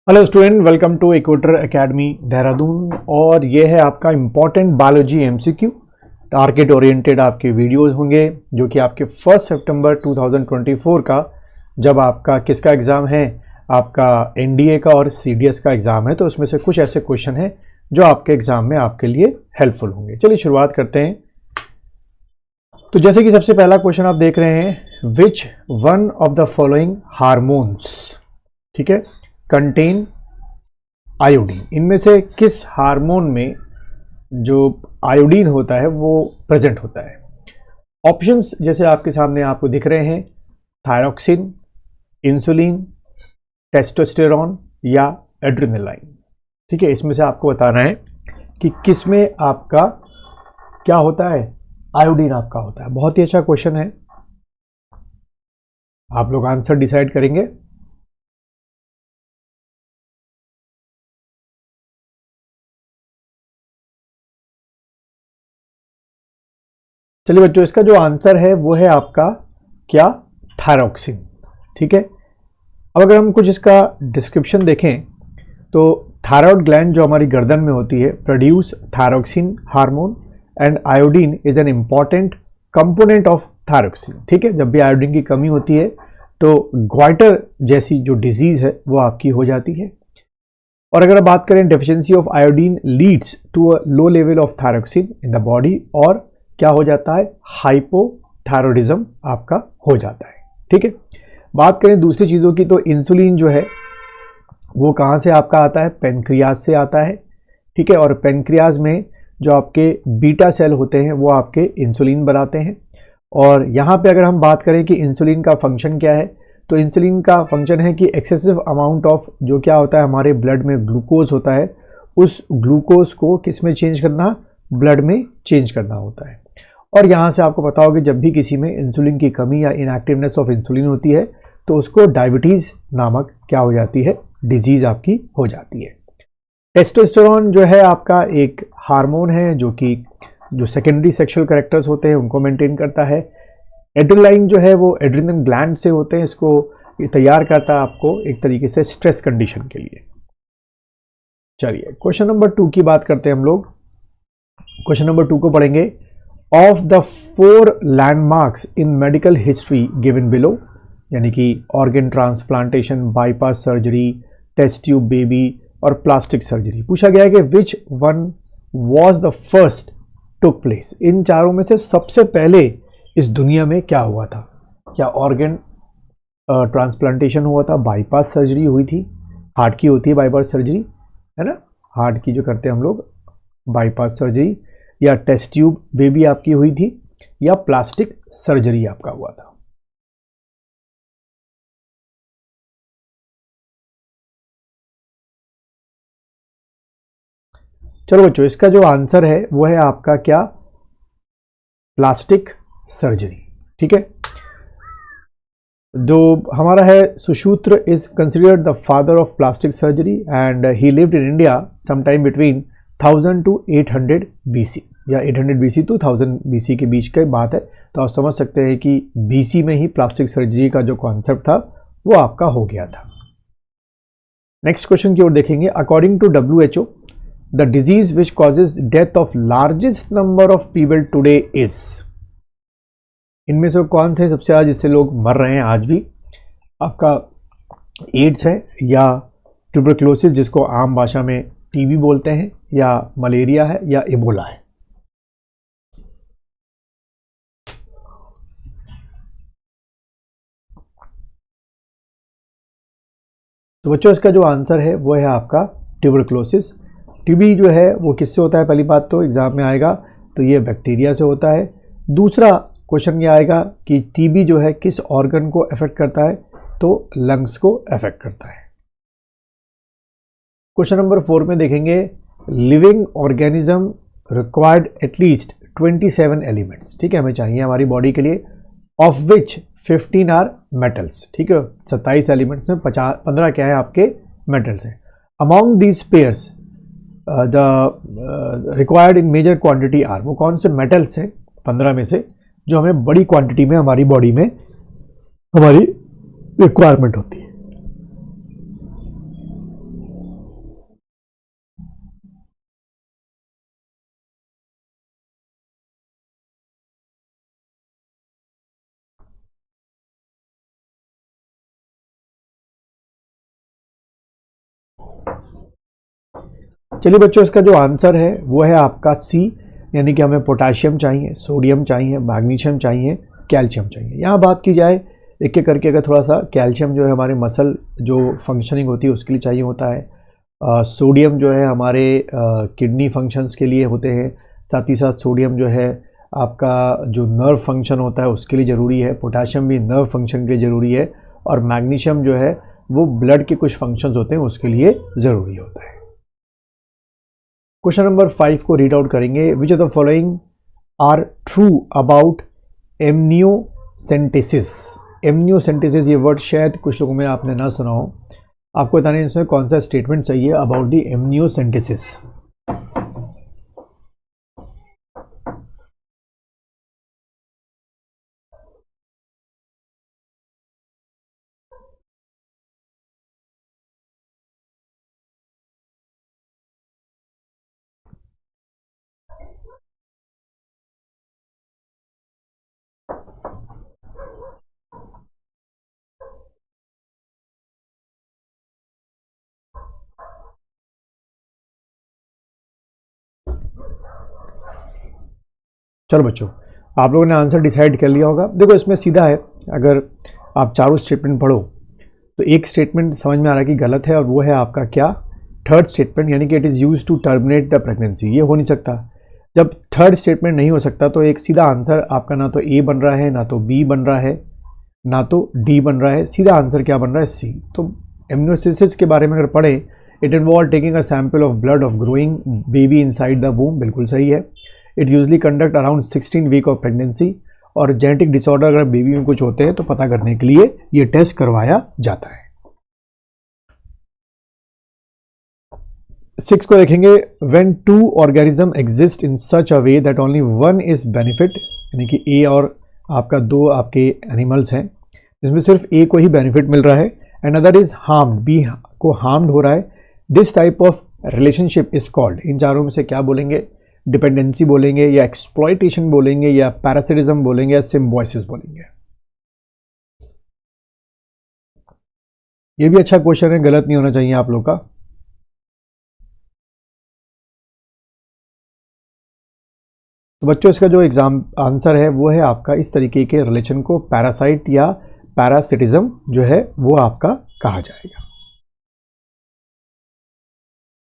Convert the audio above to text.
Hello student, welcome to equator academy Dehradun. और ये है आपका important biology MCQ target oriented आपके वीडियोस होंगे जो कि आपके 1 सितंबर 2024 का जब आपका किसका एग्ज़ाम है, आपका एनडीए का और सीडीएस का एग्ज़ाम है, तो उसमें से कुछ ऐसे क्वेश्चन हैं जो आपके एग्ज़ाम में आपके लिए हेल्पफुल होंगे। चलिए शुरुआत करते हैं। तो जैसे कि सबसे पहला क्वेश्चन आप देख रहे हैं, which one of the following hormones, ठीक है, कंटेन आयोडीन। इनमें से किस हार्मोन में जो आयोडीन होता है वो प्रेजेंट होता है। ऑप्शंस जैसे आपके सामने आपको दिख रहे हैं, थायरॉक्सिन, इंसुलिन, टेस्टोस्टेरॉन या एड्रेनालाइन। ठीक है, इसमें से आपको बताना है कि किस में आपका क्या होता है, आयोडीन आपका होता है। बहुत ही अच्छा क्वेश्चन है, आप लोग आंसर डिसाइड करेंगे। चलिए बच्चों, इसका जो आंसर है वो है आपका क्या, थायरॉक्सिन। ठीक है, अब अगर हम कुछ इसका डिस्क्रिप्शन देखें तो थायरॉयड ग्लैंड जो हमारी गर्दन में होती है produce thyroxine hormone and iodine is an important component of thyroxine. ठीक है, जब भी आयोडीन की कमी होती है तो ग्वाइटर जैसी जो डिजीज है वो आपकी हो जाती है। और अगर बात करें deficiency of iodine leads to a low level of thyroxine in the body, और क्या हो जाता है, हाइपोथायरॉयडिज्म आपका हो जाता है। ठीक है, बात करें दूसरी चीज़ों की तो इंसुलिन जो है वो कहाँ से आपका आता है, पेनक्रियाज से आता है। ठीक है, और पेनक्रियाज में जो आपके बीटा सेल होते हैं वो आपके इंसुलिन बनाते हैं। और यहाँ पे अगर हम बात करें कि इंसुलिन का फंक्शन क्या है, तो इंसुलिन का फंक्शन है कि एक्सेसिव अमाउंट ऑफ जो क्या होता है हमारे ब्लड में ग्लूकोज होता है, उस ग्लूकोज को किस में चेंज करना, ब्लड में चेंज करना होता है। और यहाँ से आपको पता होगा कि जब भी किसी में इंसुलिन की कमी या इनएक्टिवनेस ऑफ इंसुलिन होती है तो उसको डायबिटीज़ नामक क्या हो जाती है, डिजीज़ आपकी हो जाती है। टेस्टोस्टेरोन जो है आपका एक हार्मोन है जो कि जो सेकेंडरी सेक्सुअल कैरेक्टर्स होते हैं उनको मेंटेन करता है। एड्रेनालाइन जो है वो एड्रेनल ग्लैंड से होते हैं, इसको तैयार करता है आपको एक तरीके से स्ट्रेस कंडीशन के लिए। चलिए क्वेश्चन नंबर 2 की बात करते हैं हम लोग। क्वेश्चन नंबर 2 को पढ़ेंगे। Of the 4 landmarks in medical history given below, यानी कि organ transplantation, bypass surgery, test tube baby और प्लास्टिक सर्जरी, पूछा गया है कि which one was the first took place. इन चारों में से सबसे पहले इस दुनिया में क्या हुआ था, क्या ऑर्गन ट्रांसप्लांटेशन हुआ था, बाईपास सर्जरी हुई थी, हार्ट की होती है बाईपास सर्जरी, है ना, हार्ट की जो करते हैं हम लोग बाईपास सर्जरी, या टेस्ट ट्यूब बेबी आपकी हुई थी, या प्लास्टिक सर्जरी आपका हुआ था। चलो बच्चों, इसका जो आंसर है वो है आपका क्या, प्लास्टिक सर्जरी। ठीक है, जो हमारा है Sushruta is considered the father of plastic surgery and he lived in India sometime between 1000 to 800 BC, या 800 BC to 1000 BC के बीच की बात है। तो आप समझ सकते हैं कि BC में ही प्लास्टिक सर्जरी का जो कॉन्सेप्ट था वो आपका हो गया था। नेक्स्ट क्वेश्चन की ओर देखेंगे। According to WHO, the disease which causes death of largest number of people today is, इनमें से कौन से सबसे ज्यादा जिससे लोग मर रहे हैं आज भी, आपका एड्स है, या ट्यूबरक्लोसिस जिसको आम भाषा में टीबी बोलते हैं, या मलेरिया है, या इबोला है। तो बच्चों इसका जो आंसर है वो है आपका ट्यूबरक्लोसिस। टीबी जो है वो किससे होता है, पहली बात तो एग्जाम में आएगा, तो ये बैक्टीरिया से होता है। दूसरा क्वेश्चन ये आएगा कि टीबी जो है किस ऑर्गन को अफेक्ट करता है, तो लंग्स को अफेक्ट करता है। क्वेश्चन नंबर 4 में देखेंगे। Living organism required at least 27 elements, ठीक है, हमें चाहिए हमारी बॉडी के लिए, ऑफ विच 15 आर मेटल्स। ठीक है, 27 एलिमेंट्स में 15 क्या है आपके मेटल्स हैं। Among these pairs the required in major quantity are, वो कौन से मेटल्स हैं 15 में से जो हमें बड़ी क्वांटिटी में हमारी बॉडी में हमारी रिक्वायरमेंट होती है। चलिए बच्चों, इसका जो आंसर है वो है आपका सी, यानी कि हमें पोटाशियम चाहिए, सोडियम चाहिए, मैग्नीशियम चाहिए, कैल्शियम चाहिए। यहाँ बात की जाए एक एक करके, अगर थोड़ा सा कैल्शियम जो है हमारे मसल जो फंक्शनिंग होती है उसके लिए चाहिए होता है, सोडियम जो है हमारे किडनी फंक्शंस के लिए होते हैं, साथ ही साथ सोडियम जो है आपका जो नर्व फंक्शन होता है उसके लिए ज़रूरी है, पोटाशियम भी नर्व फंक्शन के लिए ज़रूरी है, और मैग्नीशियम जो है वो ब्लड के कुछ फंक्शंस होते हैं उसके लिए ज़रूरी होता है। क्वेश्चन नंबर 5 को रीड आउट करेंगे। Which of the following are true about amniocentesis. Amniocentesis ये वर्ड शायद कुछ लोगों में आपने ना सुना हो, आपको बताने इसमें कौन सा स्टेटमेंट चाहिए अबाउट द एमनियोसेंटेसिस। चलो बच्चों, आप लोगों ने आंसर डिसाइड कर लिया होगा। देखो इसमें सीधा है, अगर आप चारों स्टेटमेंट पढ़ो तो एक स्टेटमेंट समझ में आ रहा है कि गलत है, और वो है आपका क्या, थर्ड स्टेटमेंट, यानी कि it is use to terminate the pregnancy. ये हो नहीं सकता। जब थर्ड स्टेटमेंट नहीं हो सकता तो एक सीधा आंसर आपका ना तो ए बन रहा है, ना तो बी बन रहा है, ना तो डी बन रहा है। सीधा आंसर क्या बन रहा है, सी। तो एमनियोसेंटेसिस के बारे में अगर पढ़ें, it involve taking a sample of blood of growing baby inside the womb, बिल्कुल सही है। It usually conduct around 16 week of pregnancy, और जेनेटिक डिसऑर्डर अगर बेबी में कुछ होते हैं तो पता करने के लिए ये टेस्ट करवाया जाता है। 6 को देखेंगे। When two organism exist in such a way that only one is benefit, यानी कि ए और आपका दो आपके एनिमल्स हैं जिसमें सिर्फ ए को ही बेनिफिट मिल रहा है, and other is harmed, B को हार्म्ड हो रहा है, this type of relationship is called, इन चारों में से क्या बोलेंगे, डिपेंडेंसी बोलेंगे, या एक्सप्लॉयटेशन बोलेंगे, या पैरासिटिज्म बोलेंगे, या सिम्बोसिस बोलेंगे। ये भी अच्छा क्वेश्चन है, गलत नहीं होना चाहिए आप लोग का। तो बच्चों इसका जो एग्जाम आंसर है वो है आपका, इस तरीके के रिलेशन को पैरासाइट या पैरासिटिज्म जो है वो आपका कहा जाएगा।